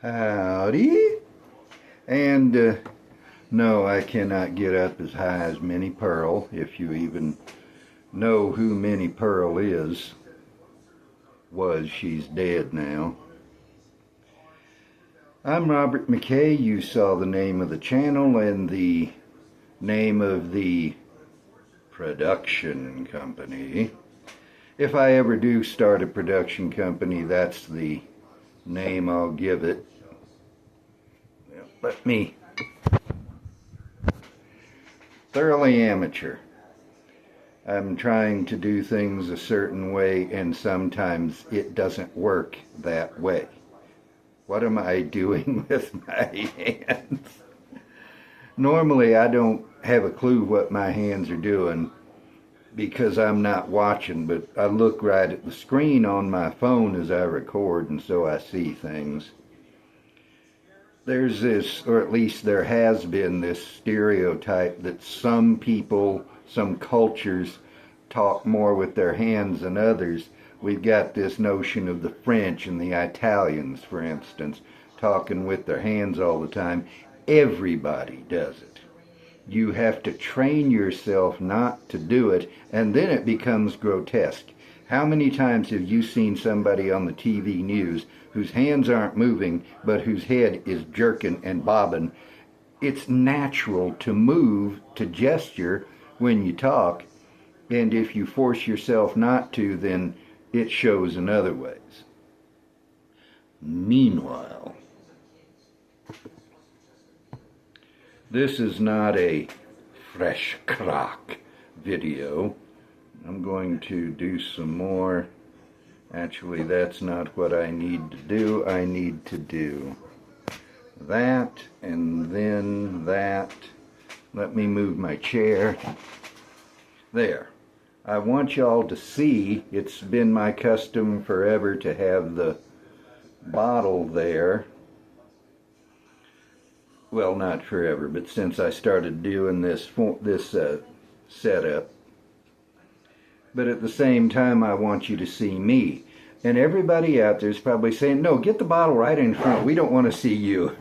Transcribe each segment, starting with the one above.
Howdy. And no, I cannot get up as high as Minnie Pearl, if you even know who Minnie Pearl is. She's dead now. I'm Robert McKay. You saw the name of the channel and the name of the production company. If I ever do start a production company, that's the name I'll give it. Let me. Thoroughly amateur. I'm trying to do things a certain way, and sometimes it doesn't work that way. What am I doing with my hands? Normally, I don't have a clue what my hands are doing because I'm not watching, but I look right at the screen on my phone as I record, and so I see things. There's this, or at least there has been this stereotype that some people, some cultures, talk more with their hands than others. We've got this notion of the French and the Italians, for instance, talking with their hands all the time. Everybody does it. You have to train yourself not to do it, and then it becomes grotesque. How many times have you seen somebody on the TV news whose hands aren't moving, but whose head is jerking and bobbing? It's natural to move, to gesture when you talk, and if you force yourself not to, then it shows in other ways. Meanwhile, this is not a fresh crack video. I'm going to do some more. Actually, that's not what I need to do. I need to do that and then that. Let me move my chair. There. I want y'all to see, it's been my custom forever to have the bottle there. Well, not forever, but since I started doing this setup. But at the same time, I want you to see me. And everybody out there is probably saying, no, get the bottle right in front. We don't want to see you.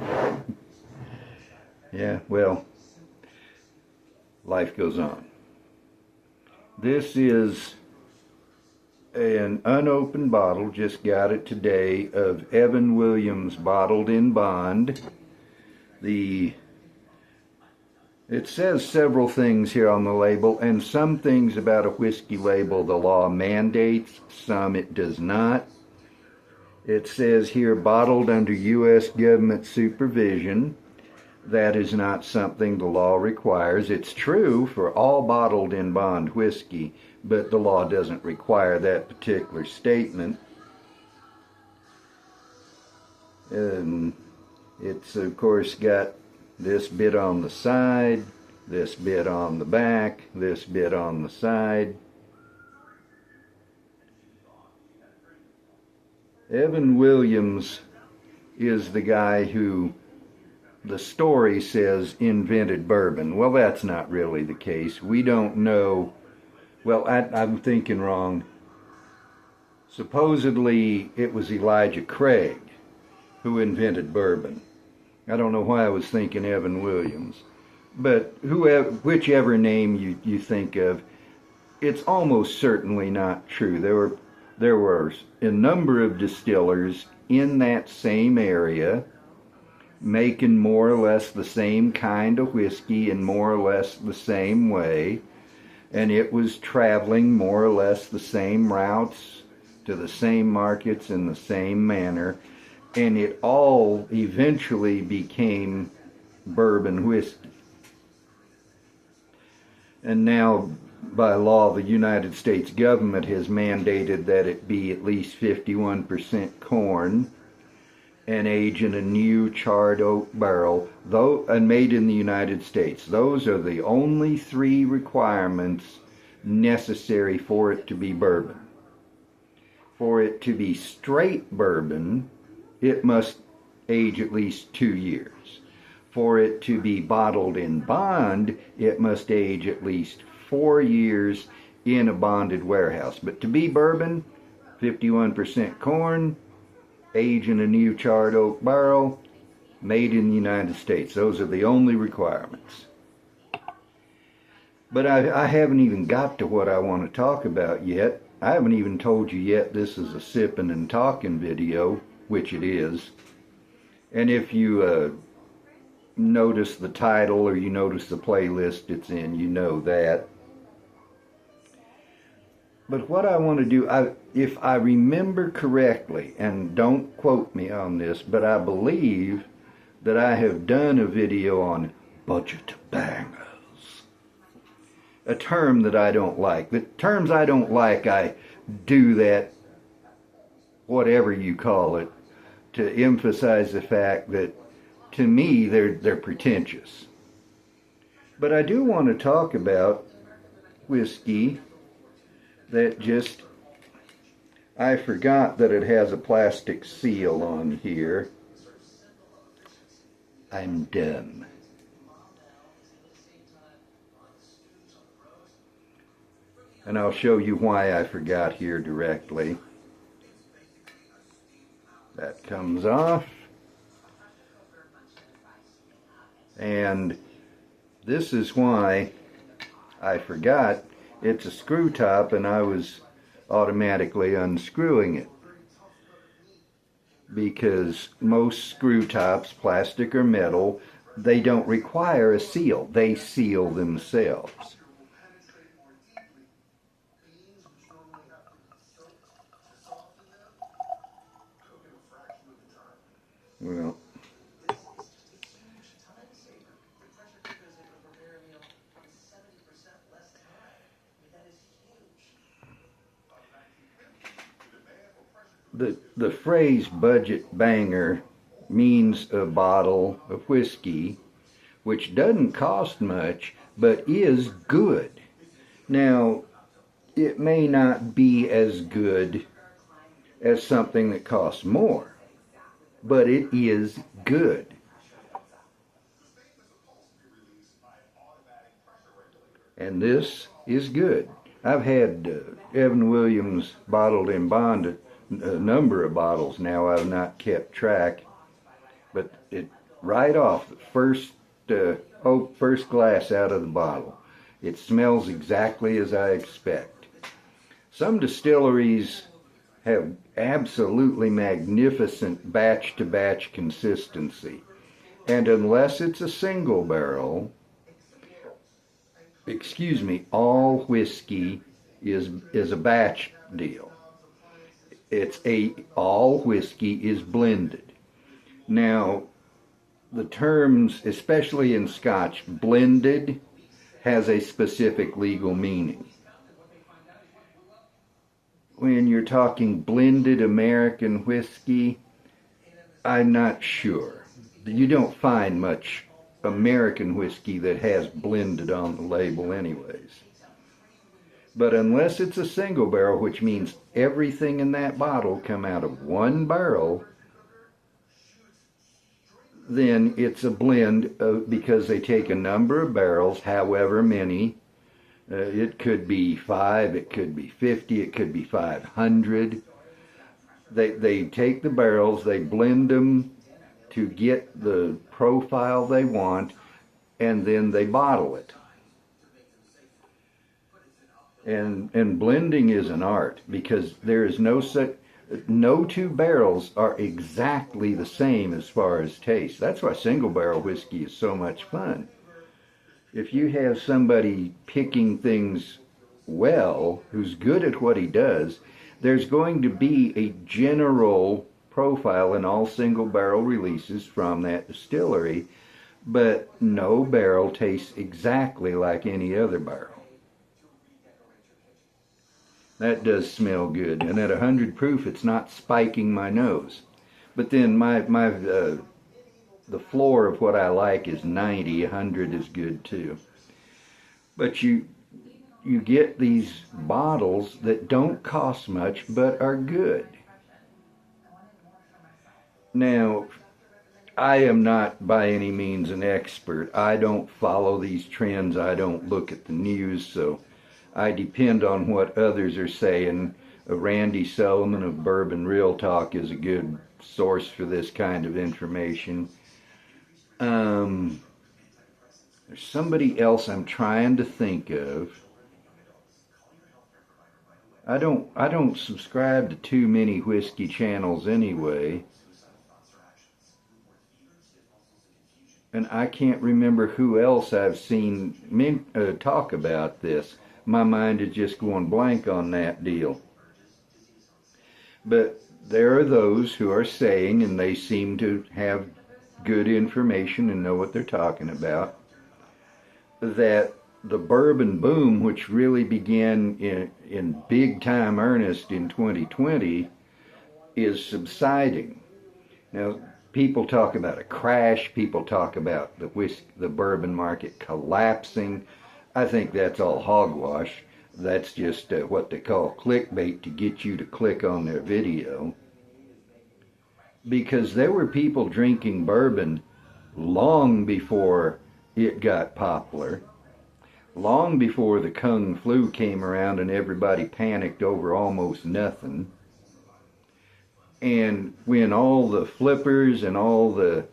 Yeah, well, life goes on. This is an unopened bottle, just got it today, of Evan Williams Bottled in Bond. It says several things here on the label, and some things about a whiskey label the law mandates, some it does not. It says here, bottled under U.S. government supervision. That is not something the law requires. It's true for all bottled in bond whiskey, but the law doesn't require that particular statement. And it's, of course, got this bit on the side, this bit on the back, this bit on the side. Evan Williams is the guy who, the story says, invented bourbon. Well, that's not really the case. We don't know. Well, I'm thinking wrong. Supposedly, it was Elijah Craig who invented bourbon. I don't know why I was thinking Evan Williams. But whichever name you think of, it's almost certainly not true. There were a number of distillers in that same area making more or less the same kind of whiskey in more or less the same way, and it was traveling more or less the same routes to the same markets in the same manner, and it all eventually became bourbon whiskey. And now, by law, the United States government has mandated that it be at least 51% corn and aged in a new charred oak barrel, and made in the United States. Those are the only three requirements necessary for it to be bourbon. For it to be straight bourbon, it must age at least 2 years. For it to be bottled in bond, it must age at least 4 years in a bonded warehouse. But to be bourbon, 51% corn, age in a new charred oak barrel, made in the United States. Those are the only requirements. But I haven't even got to what I want to talk about yet. I haven't even told you yet this is a Sippin' and Talkin' video, which it is. And if you notice the title or you notice the playlist it's in, you know that. But what I want to do, if I remember correctly, and don't quote me on this, but I believe that I have done a video on budget bangers. A term that I don't like. The terms I don't like, I do that, whatever you call it, to emphasize the fact that, to me, they're pretentious. But I do want to talk about whiskey that just, I forgot that it has a plastic seal on here. I'm dumb. And I'll show you why I forgot here directly. That comes off. And this is why I forgot. It's a screw top and I was automatically unscrewing it. Because most screw tops, plastic or metal, they don't require a seal. They seal themselves. Well, the phrase budget banger means a bottle of whiskey which doesn't cost much but is good. Now, it may not be as good as something that costs more, but it is good. And this is good. I've had Evan Williams bottled in bond a number of bottles now. I've not kept track, but it right off the first glass out of the bottle, it smells exactly as I expect. Some distilleries have absolutely magnificent batch-to-batch consistency, and unless it's a single barrel, all whiskey is a batch deal. All whiskey is blended. Now, the terms, especially in Scotch, blended has a specific legal meaning. When you're talking blended American whiskey, I'm not sure. You don't find much American whiskey that has blended on the label anyways. But unless it's a single barrel, which means everything in that bottle come out of one barrel, then it's a blend because they take a number of barrels, however many. It could be 5, it could be 50, it could be 500. They take the barrels, they blend them to get the profile they want, and then they bottle it. And blending is an art, because there is no two barrels are exactly the same as far as taste. That's why single barrel whiskey is so much fun. If you have somebody picking things well, who's good at what he does, there's going to be a general profile in all single barrel releases from that distillery, but no barrel tastes exactly like any other barrel. That does smell good, and at 100 proof it's not spiking my nose. But then the floor of what I like is 90, 100 is good too. But you get these bottles that don't cost much but are good. Now, I am not by any means an expert. I don't follow these trends. I don't look at the news, so I depend on what others are saying. Randy Sullivan of Bourbon Real Talk is a good source for this kind of information. There's somebody else I'm trying to think of. I don't subscribe to too many whiskey channels anyway. And I can't remember who else I've seen talk about this. My mind is just going blank on that deal. But there are those who are saying, and they seem to have good information and know what they're talking about, that the bourbon boom, which really began in big time earnest in 2020, is subsiding. Now, people talk about a crash. People talk about the bourbon market collapsing. I think that's all hogwash. That's just what they call clickbait to get you to click on their video. Because there were people drinking bourbon long before it got popular, long before the Kung Flu came around and everybody panicked over almost nothing. And when all the flippers and all the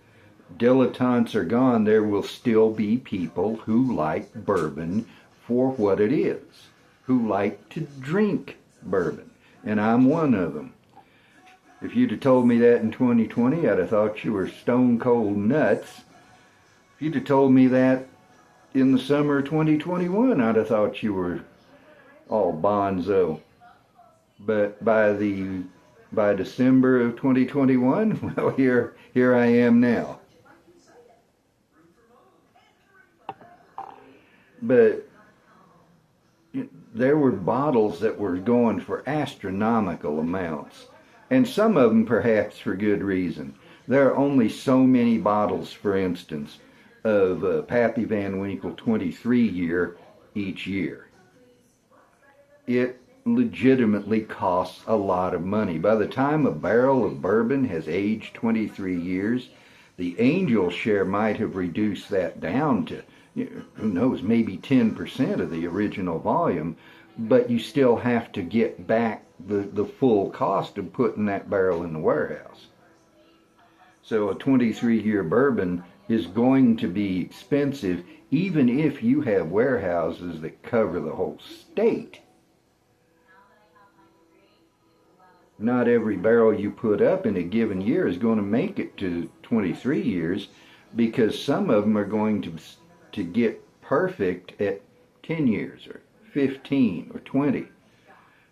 dilettantes are gone, there will still be people who like bourbon for what it is, who like to drink bourbon. And I'm one of them. If you'd have told me that in 2020, I'd have thought you were stone cold nuts. If you'd have told me that in the summer of 2021, I'd have thought you were all bonzo. But by December of 2021, well, here I am now. But there were bottles that were going for astronomical amounts, and some of them perhaps for good reason. There are only so many bottles, for instance, of Pappy Van Winkle 23 year each year. It legitimately costs a lot of money. By the time a barrel of bourbon has aged 23 years, the Angel share might have reduced that down to, who knows, maybe 10% of the original volume, but you still have to get back the full cost of putting that barrel in the warehouse. So a 23-year bourbon is going to be expensive, even if you have warehouses that cover the whole state. Not every barrel you put up in a given year is going to make it to 23 years, because some of them are going to get perfect at 10 years or 15 or 20.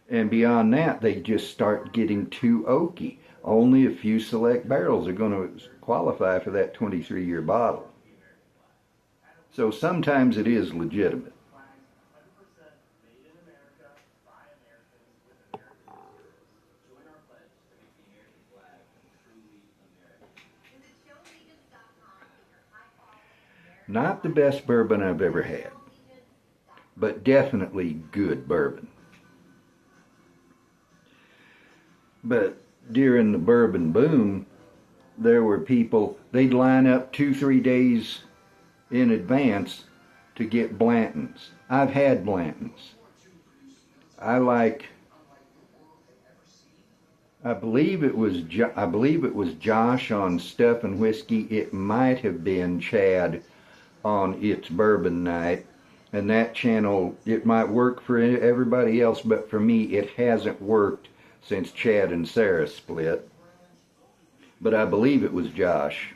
And beyond that, they just start getting too oaky. Only a few select barrels are going to qualify for that 23-year bottle. So sometimes it is legitimate. Not the best bourbon I've ever had, but definitely good bourbon. But during the bourbon boom, there were people, they'd line up 2-3 days in advance to get Blanton's. I've had Blanton's. I believe it was Josh on Stuff and Whiskey. It might have been Chad on It's Bourbon Night. And that channel, it might work for everybody else, but for me it hasn't worked since Chad and Sarah split. But I believe it was Josh.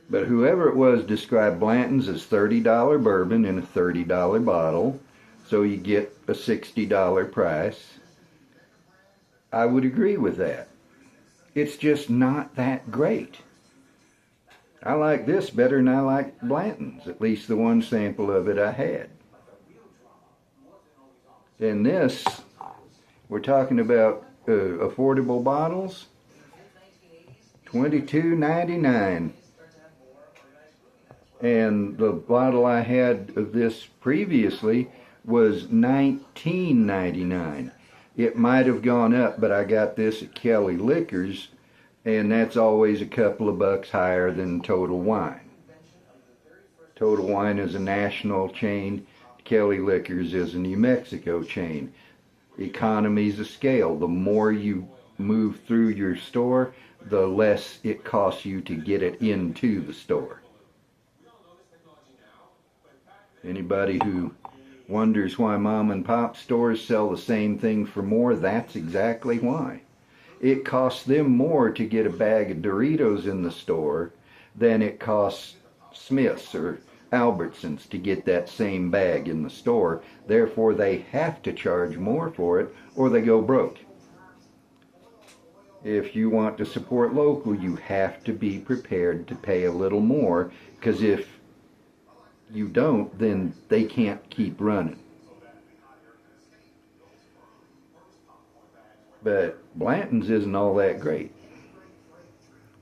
But whoever it was described Blanton's as $30 bourbon in a $30 bottle, so you get a $60 price. I would agree with that. It's just not that great. I like this better than I like Blanton's, at least the one sample of it I had. And this, we're talking about affordable bottles, $22.99. And the bottle I had of this previously was $19.99. It might have gone up, but I got this at Kelly Liquors, and that's always a couple of bucks higher than Total Wine. Total Wine is a national chain. Kelly Liquors is a New Mexico chain. Economies of scale. The more you move through your store, the less it costs you to get it into the store. Anybody who wonders why mom and pop stores sell the same thing for more, that's exactly why. It costs them more to get a bag of Doritos in the store than it costs Smith's or Albertsons to get that same bag in the store. Therefore, they have to charge more for it or they go broke. If you want to support local, you have to be prepared to pay a little more, because if you don't, then they can't keep running. But Blanton's isn't all that great.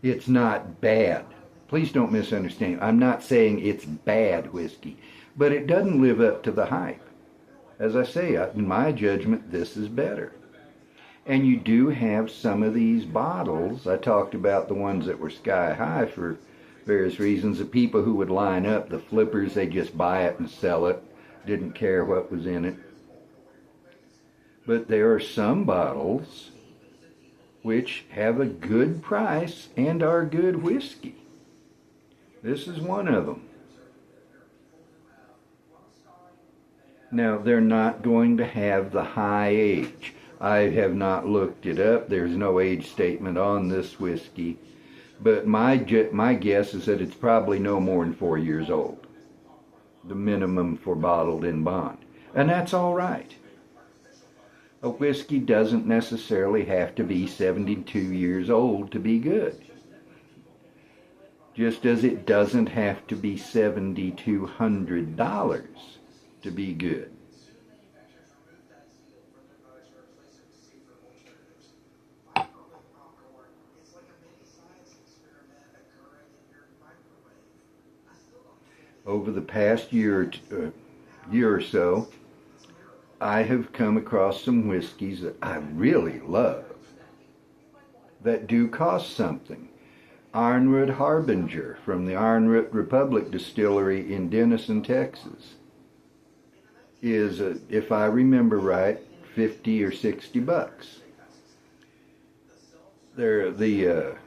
It's not bad. Please don't misunderstand. I'm not saying it's bad whiskey, but it doesn't live up to the hype. As I say, in my judgment, this is better. And you do have some of these bottles. I talked about the ones that were sky high for various reasons. The people who would line up, the flippers, they just buy it and sell it. Didn't care what was in it. But there are some bottles which have a good price and are good whiskey. This is one of them. Now, they're not going to have the high age. I have not looked it up. There's no age statement on this whiskey. But my guess is that it's probably no more than 4 years old. The minimum for bottled in bond. And that's all right. A whiskey doesn't necessarily have to be 72 years old to be good. Just as it doesn't have to be $7,200 to be good. Over the past year or so, I have come across some whiskeys that I really love that do cost something. Ironwood Harbinger from the Ironwood Republic Distillery in Denison, Texas is, if I remember right, 50 or 60 bucks. They're the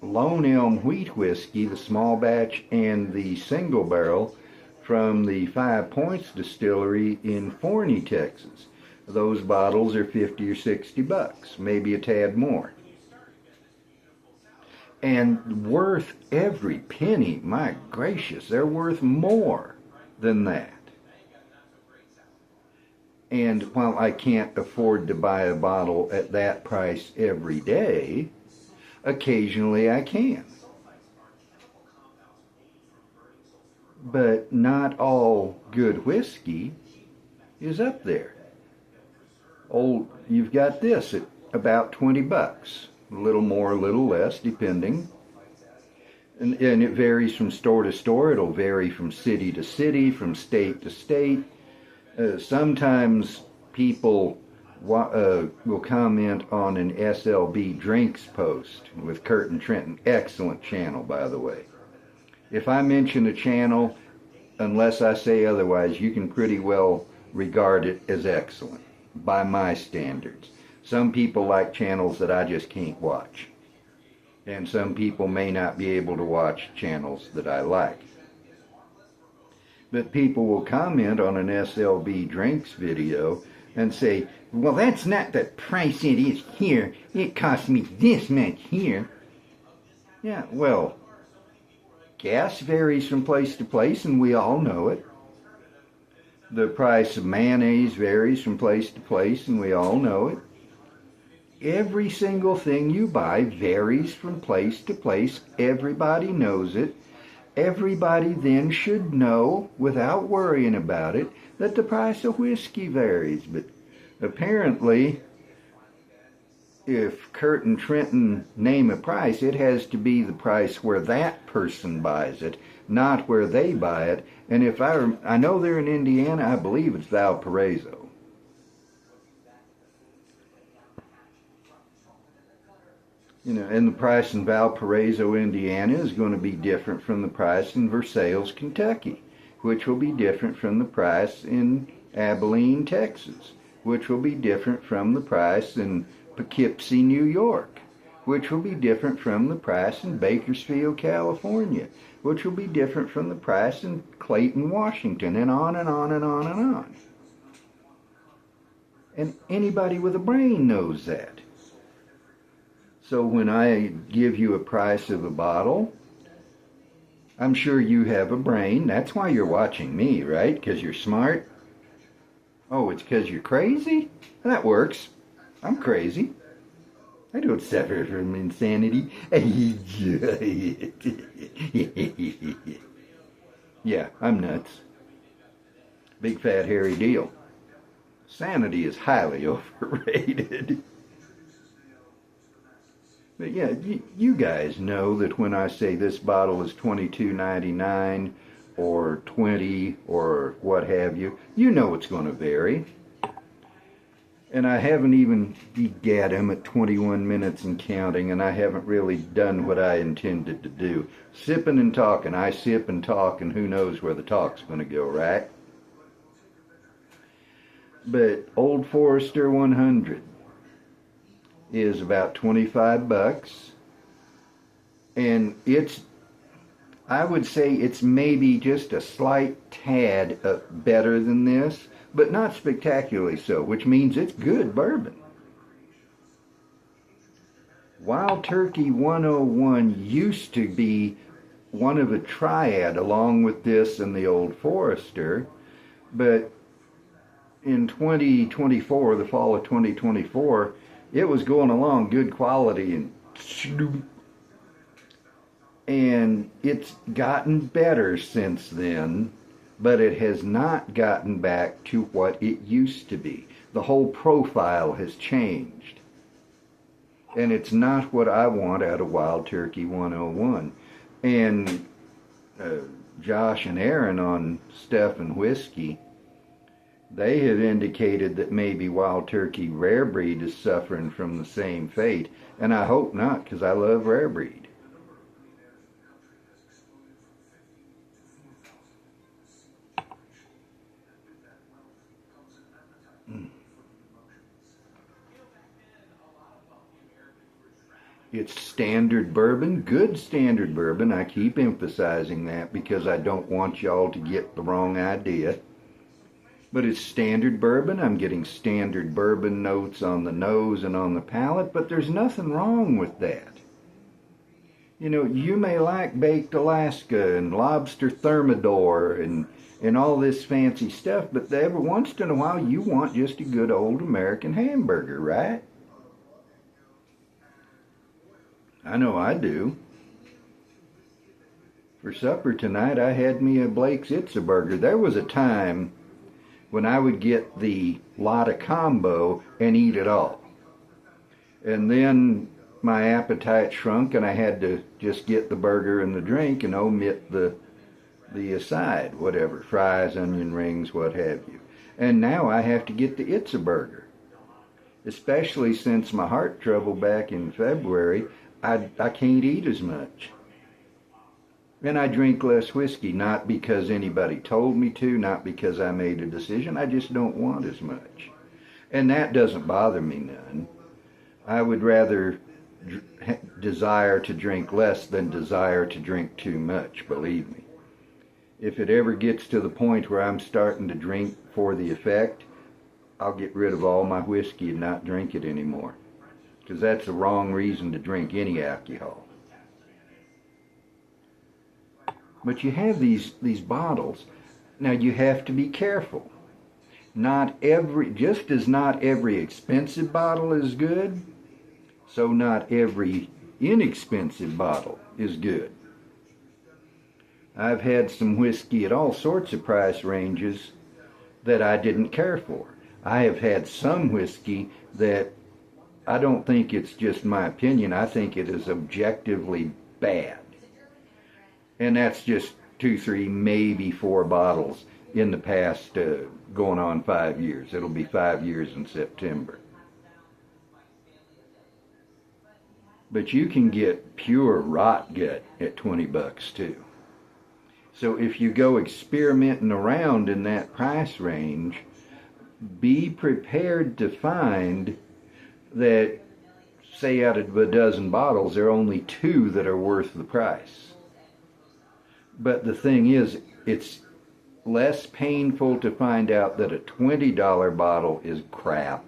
Lone Elm Wheat Whiskey, the small batch, and the single barrel from the 5 Points Distillery in Forney, Texas. Those bottles are 50 or 60 bucks, maybe a tad more. And worth every penny. My gracious, they're worth more than that. And while I can't afford to buy a bottle at that price every day, occasionally I can. But not all good whiskey is up there. You've got this at about 20 bucks. A little more, a little less, depending. And it varies from store to store. It'll vary from city to city, from state to state. Sometimes people will comment on an SLB Drinks post with Kurt and Trenton. Excellent channel, by the way. If I mention a channel, unless I say otherwise, you can pretty well regard it as excellent by my standards. Some people like channels that I just can't watch. And some people may not be able to watch channels that I like. But people will comment on an SLB Drinks video and say, well, that's not the price it is here. It cost me this much here. Yeah, well, gas varies from place to place, and we all know it. The price of mayonnaise varies from place to place, and we all know it. Every single thing you buy varies from place to place. Everybody knows it. Everybody then should know, without worrying about it, that the price of whiskey varies. But apparently, if Kurt and Trenton name a price, it has to be the price where that person buys it, not where they buy it. And if I know they're in Indiana, I believe it's Valparaiso. You know, and the price in Valparaiso, Indiana is going to be different from the price in Versailles, Kentucky, which will be different from the price in Abilene, Texas, which will be different from the price in Poughkeepsie, New York, which will be different from the price in Bakersfield, California, which will be different from the price in Clayton, Washington, and on and on and on and on. And anybody with a brain knows that. So when I give you a price of a bottle, I'm sure you have a brain. That's why you're watching me, right? Because you're smart? Oh, it's because you're crazy? That works. I'm crazy. I don't suffer from insanity. I enjoy it. Yeah, I'm nuts. Big fat hairy deal. Sanity is highly overrated. But yeah, you guys know that when I say this bottle is $22.99 or $20 or what have you, you know it's going to vary. And I haven't even begat him at 21 minutes and counting, and I haven't really done what I intended to do. Sipping and talking. I sip and talk, and who knows where the talk's going to go, right? But Old Forester 100 is about 25 bucks. And I would say it's maybe just a slight tad better than this, but not spectacularly so, which means it's good bourbon. Wild Turkey 101 used to be one of a triad along with this and the Old Forester, but in 2024, the fall of 2024, it was going along good quality and it's gotten better since then, but it has not gotten back to what it used to be. The whole profile has changed. And it's not what I want out of Wild Turkey 101. And Josh and Aaron on Stuff and Whiskey, they have indicated that maybe Wild Turkey Rare Breed is suffering from the same fate. And I hope not, because I love Rare Breed. It's standard bourbon, good standard bourbon. I keep emphasizing that because I don't want y'all to get the wrong idea. But it's standard bourbon. I'm getting standard bourbon notes on the nose and on the palate, but there's nothing wrong with that. You know, you may like Baked Alaska and Lobster Thermidor and all this fancy stuff, but every once in a while you want just a good old American hamburger, right? I know I do. For supper tonight, I had me a Blake's It's a Burger. There was a time when I would get the Lotta combo and eat it all. And then my appetite shrunk and I had to just get the burger and the drink and omit the aside, whatever, fries, onion rings, what have you. And now I have to get the It's a Burger. Especially since my heart trouble back in February, I can't eat as much. And I drink less whiskey, not because anybody told me to, not because I made a decision. I just don't want as much. And that doesn't bother me none. I would rather desire to drink less than desire to drink too much, believe me. If it ever gets to the point where I'm starting to drink for the effect, I'll get rid of all my whiskey and not drink it anymore. Because that's the wrong reason to drink any alcohol. But you have these bottles. Now you have to be careful. Just as not every expensive bottle is good, so not every inexpensive bottle is good. I've had some whiskey at all sorts of price ranges that I didn't care for. I have had some whiskey that I don't think it's just my opinion. I think it is objectively bad. And that's just 2, 3, maybe 4 bottles in the past going on 5 years. It'll be 5 years in September. But you can get pure rot gut at 20 bucks too. So if you go experimenting around in that price range, be prepared to find that say out of a dozen bottles, there are only 2 that are worth the price. But the thing is, it's less painful to find out that a $20 bottle is crap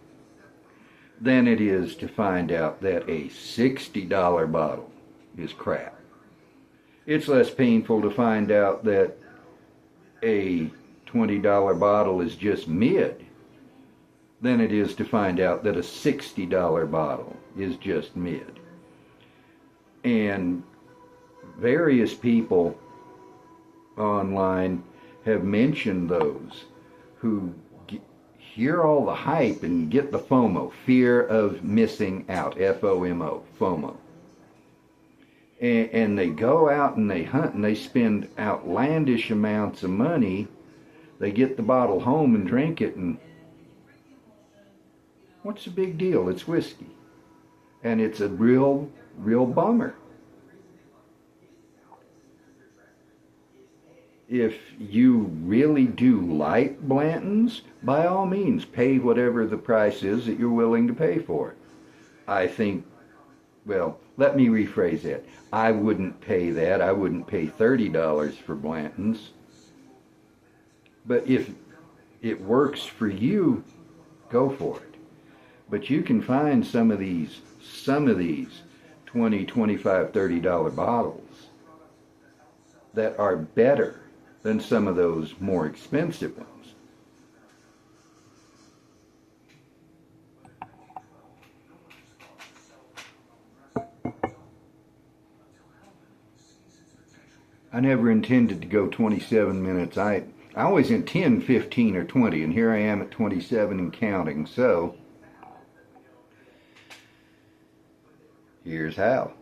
than it is to find out that a $60 bottle is crap. It's less painful to find out that a $20 bottle is just mid than it is to find out that a $60 bottle is just mid. And various people online have mentioned those who hear all the hype and get the FOMO, fear of missing out, FOMO, FOMO. And they go out and they hunt and they spend outlandish amounts of money. They get the bottle home and drink it, and what's the big deal? It's whiskey. And it's a real bummer. If you really do like Blanton's, by all means, pay whatever the price is that you're willing to pay for it. I think, well, let me rephrase that. I wouldn't pay that. I wouldn't pay $30 for Blanton's. But if it works for you, go for it. But you can find some of these $20, $25, $30 bottles that are better than some of those more expensive ones. I never intended to go 27 minutes. I always intend 15 or 20, and here I am at 27 and counting. So, here's how.